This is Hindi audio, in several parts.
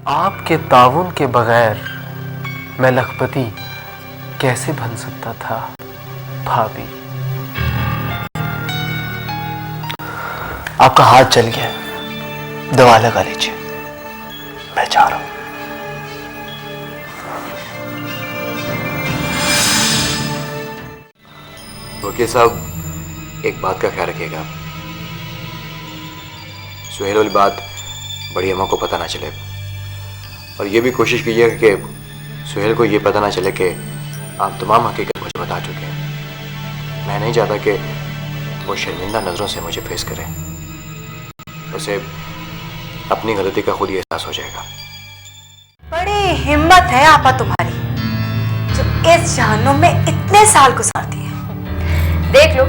आपके ताउन के बगैर मैं लखपति कैसे बन सकता था भाभी। आपका हाथ जल गया, दवा लगा लीजिए, मैं जा रहा हूं। वकील साहब, एक बात का ख्याल रखिएगा, सुहेल वाली बात बड़ी अम्मा को पता ना चले, और ये भी कोशिश कीजिएगा कि सुहेल को ये पता ना चले कि आप तमाम हकीकत मुझे बता चुके हैं। मैं नहीं चाहता कि वो शर्मिंदा नज़रों से मुझे फेस करे, उसे अपनी गलती का खुद ही एहसास हो जाएगा। बड़ी हिम्मत है आपा तुम्हारी, जो इस जहन्नुम में इतने साल गुजारती है। देख लो,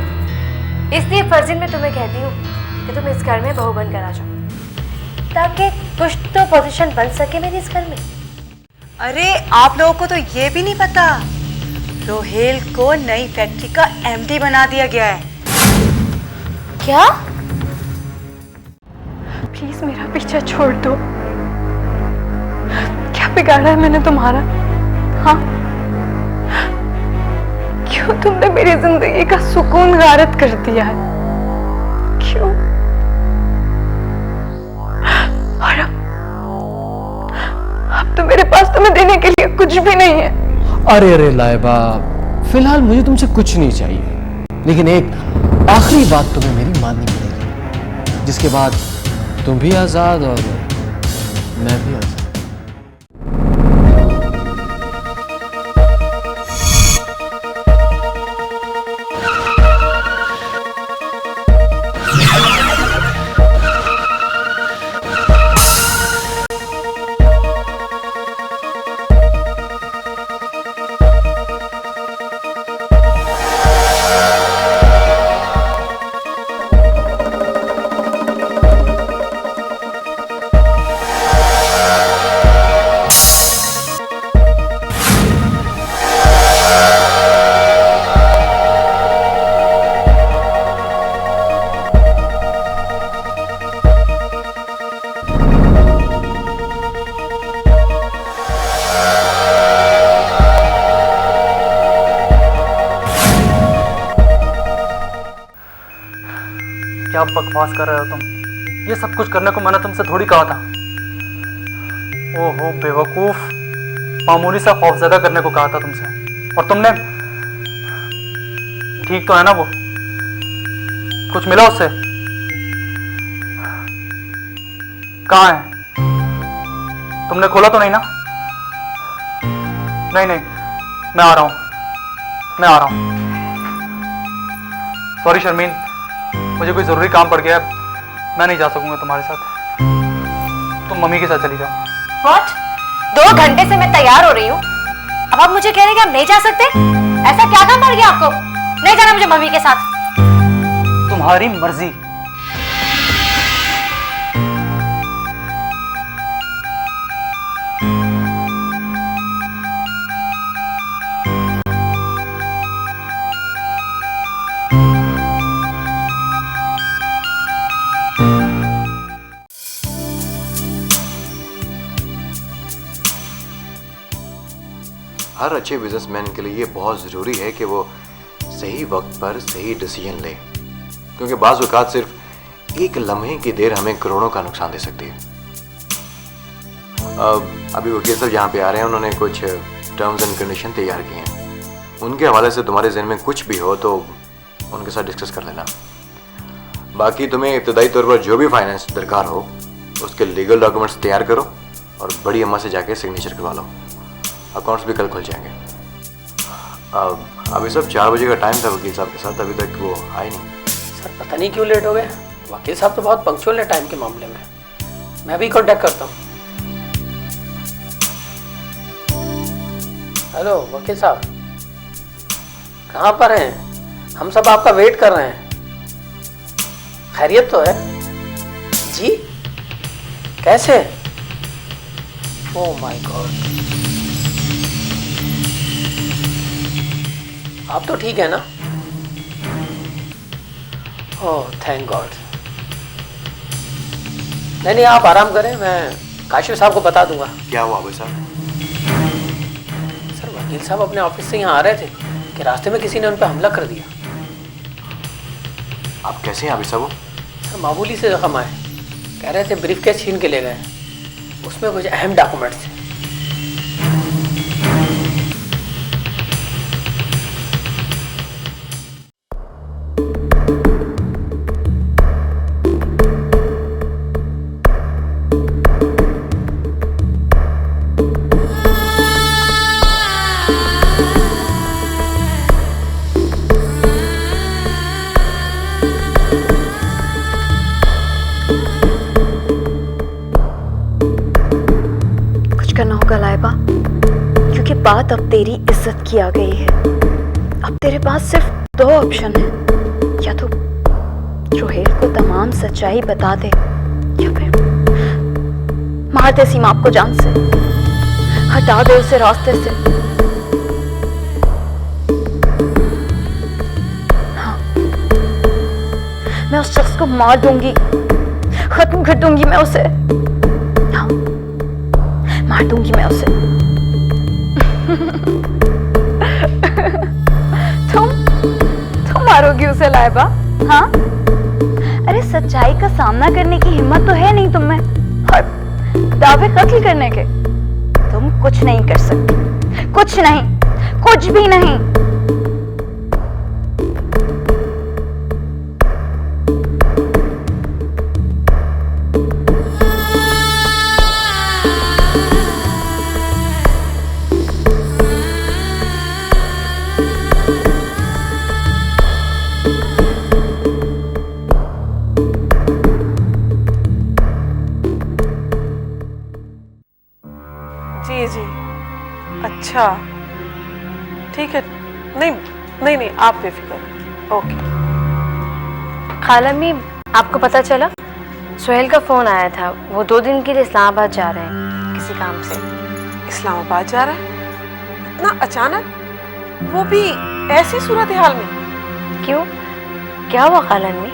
इसलिए फर्जिन में तुम्हें कहती हूँ कि तुम इस घर में बहू बनकर आ जाओ, ताकि कुछ तो पोजीशन बन सके मेरी इस घर में। अरे आप लोगों को तो ये भी नहीं पता, रोहेल को नई फैक्ट्री का एमडी बना दिया गया है। क्या? प्लीज मेरा पीछा छोड़ दो। क्या बिगाड़ा है मैंने तुम्हारा? हाँ, क्यों तुमने मेरी जिंदगी का सुकून गारत कर दिया है? क्यों? और अब तो मेरे पास तुम्हें देने के लिए कुछ भी नहीं है। अरे अरे लाइबा, फिलहाल मुझे तुमसे कुछ नहीं चाहिए, लेकिन एक आखिरी बात तुम्हें मेरी माननी पड़ेगी, जिसके बाद तुम भी आजाद और मैं भी आजाद। क्या बकवास कर रहे हो तुम? ये सब कुछ करने को मैंने तुमसे थोड़ी कहा था। ओहो बेवकूफ, मामूली सा खौफजदा करने को कहा था तुमसे, और तुमने। ठीक तो है ना वो? कुछ मिला उससे? कहाँ है? तुमने खोला तो नहीं ना? नहीं नहीं, मैं आ रहा हूं, मैं आ रहा हूं। सॉरी शर्मीन, मुझे कोई जरूरी काम पड़ गया, मैं नहीं जा सकूंगा तुम्हारे साथ। तुम मम्मी के साथ चली जाओ। What? 2 घंटे से मैं तैयार हो रही हूँ, अब आप मुझे कह रहे हैं कि आप नहीं जा सकते? ऐसा क्या काम पड़ गया आपको? नहीं जाना मुझे मम्मी के साथ। तुम्हारी मर्जी। हर अच्छे बिजनेसमैन के लिए ये बहुत ज़रूरी है कि वो सही वक्त पर सही डिसीजन ले, क्योंकि बाज़ औक़ात सिर्फ एक लम्हे की देर हमें करोड़ों का नुकसान दे सकती है। अभी वकील साहब यहाँ पे आ रहे हैं, उन्होंने कुछ टर्म्स एंड कंडीशन तैयार किए हैं, उनके हवाले से तुम्हारे ज़हन में कुछ भी हो तो उनके साथ डिस्कस कर लेना। बाकी तुम्हें इब्तदाई तौर पर जो भी फाइनेंस दरकार हो उसके लीगल डॉक्यूमेंट्स तैयार करो और बड़ी अम्मा से जाके सिग्नेचर करवा लो। अकाउंट्स भी कल खुल जाएंगे। अभी सब 4 बजे का टाइम था वकील साहब के साथ, अभी तक वो आए नहीं। सर पता नहीं क्यों लेट हो गए। वकील साहब तो बहुत पंक्चुअल है टाइम के मामले में। मैं भी कांटेक्ट करता हूँ। हेलो वकील साहब, कहाँ पर हैं? हम सब आपका वेट कर रहे हैं। खैरियत तो है जी? कैसे? ओह माय गॉड, आप तो ठीक है ना? Oh thank God. नहीं नहीं, आप आराम करें, मैं काशिफ साहब को बता दूंगा। क्या हुआ आबिद साहब? सर वकील साहब अपने ऑफिस से यहाँ आ रहे थे कि रास्ते में किसी ने उन पर हमला कर दिया। आप कैसे हैं आबिद साहब? सर मामूली से जख्म आए, कह रहे थे ब्रीफकेस छीन के ले गए, उसमें कुछ अहम डॉक्यूमेंट्स थे। करना होगा लाइबा, क्योंकि बात अब तेरी इज्जत की आ गई है। अब तेरे पास सिर्फ 2 ऑप्शन है, या तो रोहेल को तमाम सच्चाई बता दे या फिर मार दे सीमाप को जान से, हटा दे उसे रास्ते से। हाँ, मैं उस शख्स को मार दूंगी, खत्म कर दूंगी मैं उसे। हाँ, मार दूंगी मैं उसे। तुम मारोगी उसे लाइबा? हाँ, अरे सच्चाई का सामना करने की हिम्मत तो है नहीं तुम में, और दावे कत्ल करने के तुम कुछ नहीं कर सकती, कुछ नहीं, कुछ भी नहीं। जी जी, अच्छा ठीक है। नहीं नहीं नहीं, आप बेफिक्र। ओके। खालाम्मी, आपको पता चला? सुहेल का फोन आया था, वो 2 दिन के लिए इस्लामाबाद जा रहे हैं किसी काम से। इस्लामाबाद जा रहा है? इतना अचानक, वो भी ऐसी सूरत हाल में? क्यों, क्या हुआ खालाम्मी?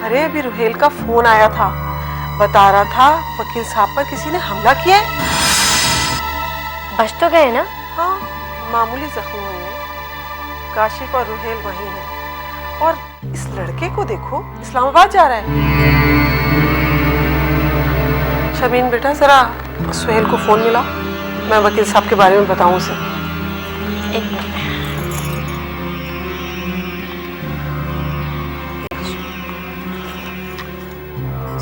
अरे अभी रुहेल का फोन आया था, बता रहा था वकील साहब पर किसी ने हमला किया है। बच तो गए ना? हाँ, मामूली जख्म हुए हैं। काशिफ और रुहेल वहीं हैं, और इस लड़के को देखो इस्लामाबाद जा रहा है। शमीन बेटा, जरा सुहेल को फोन मिला, मैं वकील साहब के बारे में बताऊं उसे। एक मिनट।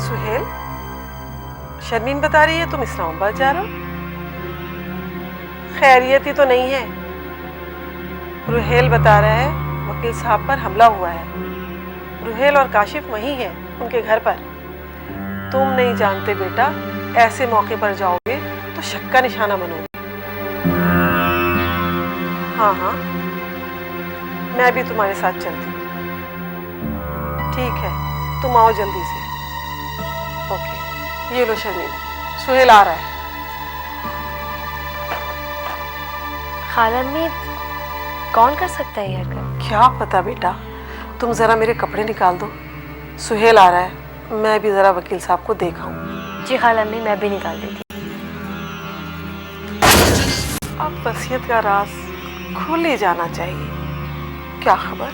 सुहेल, शर्मीन बता रही है तुम इस्लामाबाद जा रहे हो। खैरियत ही तो नहीं है। रुहेल बता रहा है वकील साहब पर हमला हुआ है। रुहेल और काशिफ वहीं हैं, उनके घर पर। तुम नहीं जानते बेटा, ऐसे मौके पर जाओगे तो शक का निशाना बनोगे। हाँ हाँ, मैं भी तुम्हारे साथ चलती हूँ। ठीक है, तुम आओ जल्दी से। ओके, ये लो शर्मीन, सुहेल आ रहा है। खालाम्मी, कौन कर सकता है ये हरकत? क्या पता बेटा, तुम जरा मेरे कपड़े निकाल दो। सुहेल आ रहा है, मैं भी जरा वकील साहब को देखाऊं। जी खालाम्मी, मैं भी निकाल देती। अब वसीयत का राज खुल ही जाना चाहिए। क्या खबर,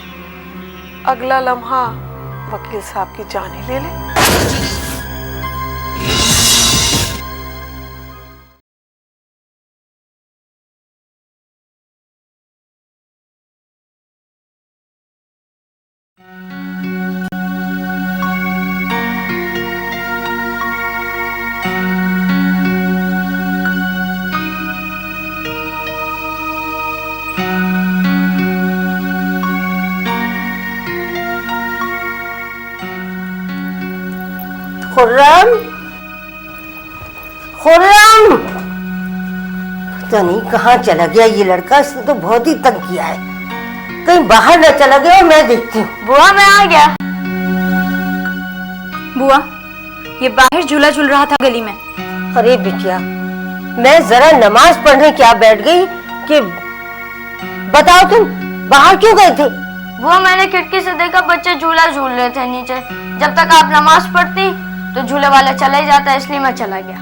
अगला लम्हा वकील साहब की जान ही ले ले। खुर्रम, खुर्रम, पता नहीं कहाँ चला गया ये लड़का। इसने तो बहुत ही तंग किया है, कहीं बाहर न चला गया। मैं देखती हूँ। बुआ, मैं आ गया। बुआ, ये बाहर झूला झूल रहा था गली में। अरे बिटिया, मैं जरा नमाज पढ़ने क्या बैठ गई कि बताओ तुम बाहर क्यों गए थे? वो मैंने खिड़की से देखा, बच्चे झूला झूल रहे थे नीचे। जब तक आप नमाज पढ़ती तो झूले वाला चला ही जाता, इसलिए मैं चला गया।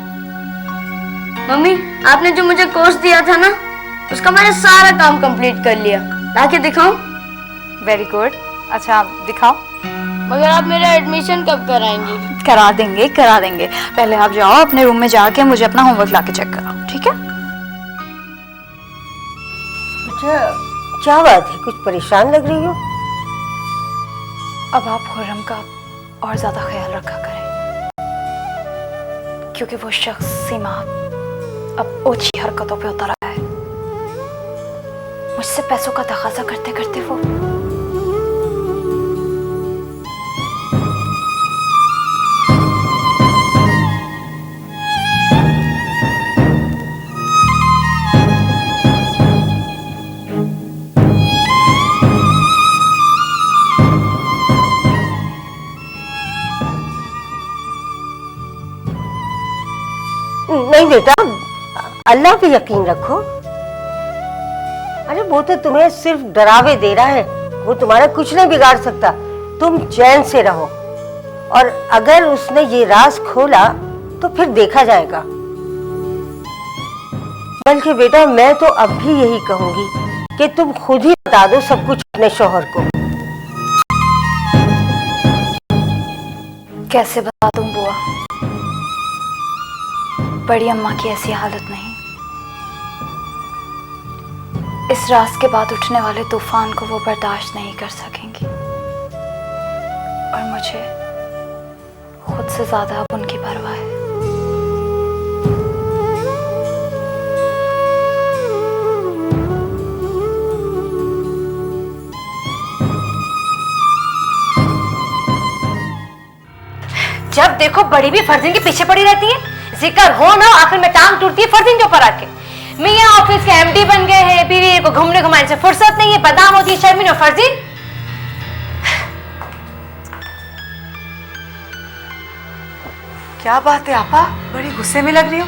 मम्मी, आपने जो मुझे कोर्स दिया था ना, उसका मैंने सारा काम कंप्लीट कर लिया। लाके दिखाऊं? Very good. अच्छा दिखाओ। मगर आप मेरा एडमिशन कब कराएंगी? करा देंगे करा देंगे। पहले आप जाओ अपने रूम में जाके मुझे अपना होमवर्क लाके चेक कराओ, ठीक है? अच्छा, क्या बात है, कुछ परेशान लग रही हो? अब आप खुर्रम का और ज्यादा ख्याल रखा करें, क्योंकि वो शख्स सीमा अब ओछी हरकतों पे उतर आया है। मुझसे पैसों का तकाजा करते करते वो नहीं बेटा, अल्लाह पे यकीन रखो। अरे वो तो तुम्हें सिर्फ डरावे दे रहा है, वो तुम्हारा कुछ नहीं बिगाड़ सकता। तुम चैन से रहो, और अगर उसने ये राज खोला तो फिर देखा जाएगा। बल्कि बेटा मैं तो अब भी यही कहूंगी कि तुम खुद ही बता दो सब कुछ अपने शौहर को। कैसे बता दूं बुआ? बड़ी अम्मा की ऐसी हालत नहीं। इस रात के बाद उठने वाले तूफान को वो बर्दाश्त नहीं कर सकेंगी, और मुझे खुद से ज्यादा अब उनकी परवाह है। जब देखो बड़ी भी फर्जीन के पीछे पड़ी रहती है। जिक्र हो ना, आखिर में टांग टूटती है फर्जीन के ऊपर आके। मियाँ ऑफिस के एमडी बन गए हैं, बीवी को घूमने घुमाने से फुर्सत नहीं है, बदनाम होती है शर्मीन और फर्जीन। क्या बात है आपा, बड़ी गुस्से में लग रही हो।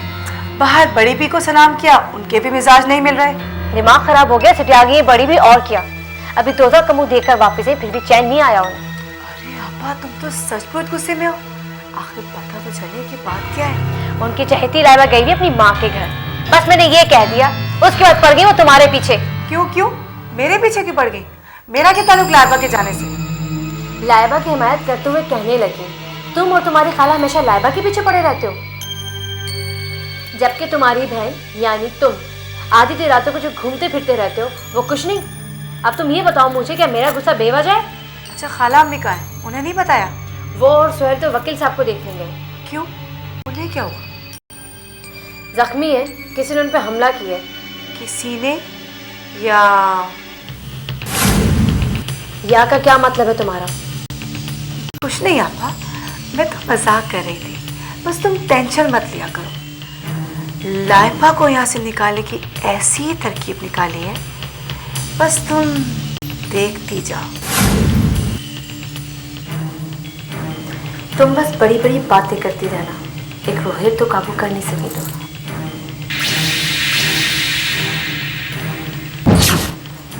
बाहर बड़ी भी को सलाम किया, उनके भी मिजाज नहीं मिल रहे। दिमाग खराब हो गया, सिटी आ गई है बड़ी भी, और क्या। अभी दोजा का मुंह देखकर वापस आई, फिर भी चैन नहीं आया उन्हें। अरे आपा, तुम तो सचमुच गुस्से में हो। आखिर पता तो चले कि बात क्या है। उनकी चहेती लाइबा गई थी अपनी माँ के घर, बस मैंने ये कह दिया, उसके बाद पड़ गई वो तुम्हारे पीछे। क्यों क्यों मेरे पीछे क्यों पड़ गई? मेरा क्या ताल्लुक लाइबा के जाने से? लाइबा की हिमायत करते हुए कहने लगी, तुम और तुम्हारी खाला हमेशा लाइबा के पीछे पड़े रहते हो, जबकि तुम्हारी बहन यानी तुम आधी रातों को जो घूमते फिरते रहते हो वो कुछ नहीं। अब तुम ये बताओ मुझे, क्या मेरा गुस्सा बेवजह है? अच्छा, खाला अम्मी कहाँ है? उन्हें नहीं बताया? वो और सुहेल तो वकील साहब को देखने गए। क्यों, उन्हें क्या हुआ? जख्मी है, किसी ने उन पर हमला किया है। किसी ने? या का क्या मतलब है तुम्हारा? कुछ नहीं आपा, मैं तो मजाक कर रही थी, बस तुम टेंशन मत लिया करो। लाइबा को यहाँ से निकालने की ऐसी ही तरकीब निकाली है, बस तुम देखती जाओ। तुम बस बड़ी बड़ी बातें करती रहना, एक रोहित तो काबू कर नहीं सकी तुम।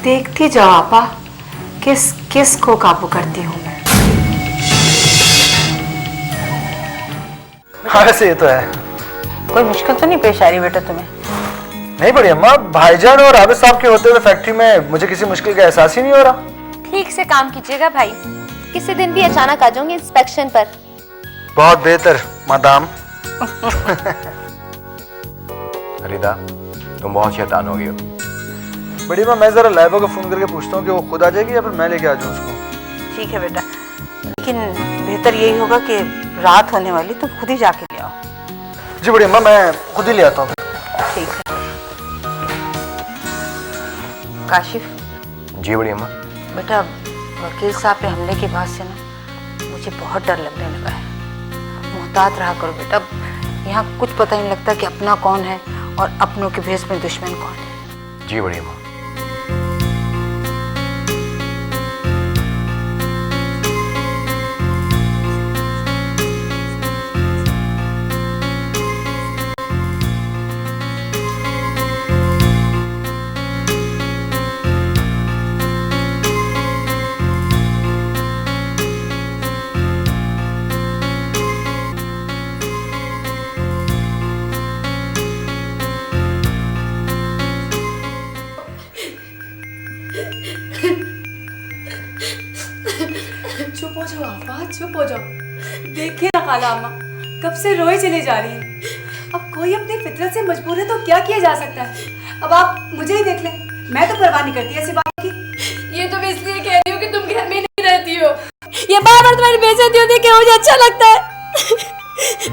देखती जाओ आपा, किस किस को काबू करती हूँ मैं। हाँ वैसे ये तो है। कोई मुश्किल तो नहीं पेश आ रही बेटा तुम्हें? नहीं बड़ी अम्मा, भाईजान और आबिद साहब के होते हुए फैक्ट्री में मुझे किसी मुश्किल का एहसास ही नहीं हो रहा। ठीक से काम कीजिएगा भाई, किसी दिन भी अचानक आ जाऊंगी इंस्पेक्शन पर। बहुत बेहतर मादाम। फरीदा, तुम बहुत शैतान हो गई हो। बड़ी माँ, मैं जरा लाइबा को फोन करके पूछता हूँ कि वो खुद आ जाएगी या फिर मैं लेके आ जाऊँ उसको। ठीक है बेटा, लेकिन बेहतर यही होगा कि रात होने वाली, तुम खुद ही जाके ले आओ। जी बड़ी अम्मा, मैं खुद ही ले आता हूँ। ठीक है। काशिफ। जी बड़ी अम्मा। बेटा, वकील साहब पे हमले के बाद से ना मुझे बहुत डर लगने लगा है। मुहतात रहा करो बेटा, यहाँ कुछ पता नहीं लगता कि अपना कौन है और अपनों के भेष में दुश्मन कौन है। जी बड़ी अम्मा। चुप हो जाओ। देखिए ना खाला अम्मा कब से रोए चले जा रही है। अब कोई अपनी फितरत से मजबूर है तो क्या किया जा सकता है। अब आप मुझे ही देख लें, मैं तो परवाह नहीं करती ऐसी बात की। ये तो मैं इसलिए कह रही हूँ कि तुम घर में नहीं रहती हो। ये बार बार तुम्हारी बेइज्जती होती है कि मुझे अच्छा लगता है।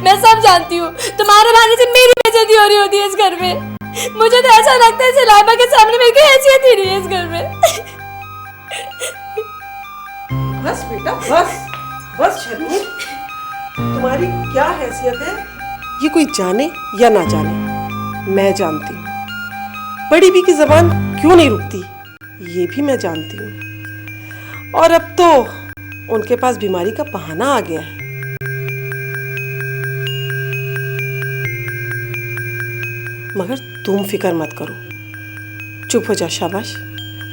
मैं सब जानती हूँ, तुम्हारे बहाने से मेरी बेइज्जती हो रही होती है इस घर में। मुझे तो ऐसा लगता है लाइबा के सामने मेरी कोई हैसियत ही नहीं है इस घर में। बस बेटा बस बस शर्मी, तुम्हारी क्या हैसियत है ये कोई जाने या ना जाने, मैं जानती हूँ। बड़ी बी की जबान क्यों नहीं रुकती ये भी मैं जानती हूँ। और अब तो उनके पास बीमारी का बहाना आ गया है। मगर तुम फिक्र मत करो, चुप हो जा, शाबाश।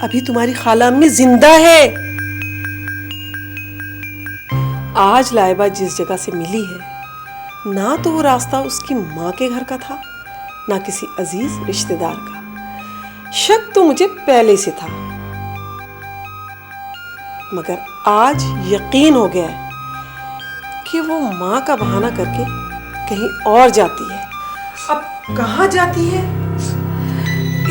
अभी तुम्हारी खाला अम्मी जिंदा है। आज लाइबा जिस जगह से मिली है ना तो वो रास्ता उसकी माँ के घर का था ना किसी अजीज रिश्तेदार का। शक तो मुझे पहले से था, मगर आज यकीन हो गया है कि वो माँ का बहाना करके कहीं और जाती है। अब कहाँ जाती है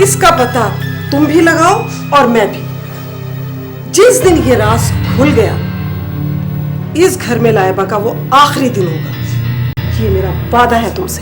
इसका पता तुम भी लगाओ और मैं भी। जिस दिन ये राज खुल गया इस घर में लाइबा का वो आखिरी दिन होगा, ये मेरा वादा है तुमसे।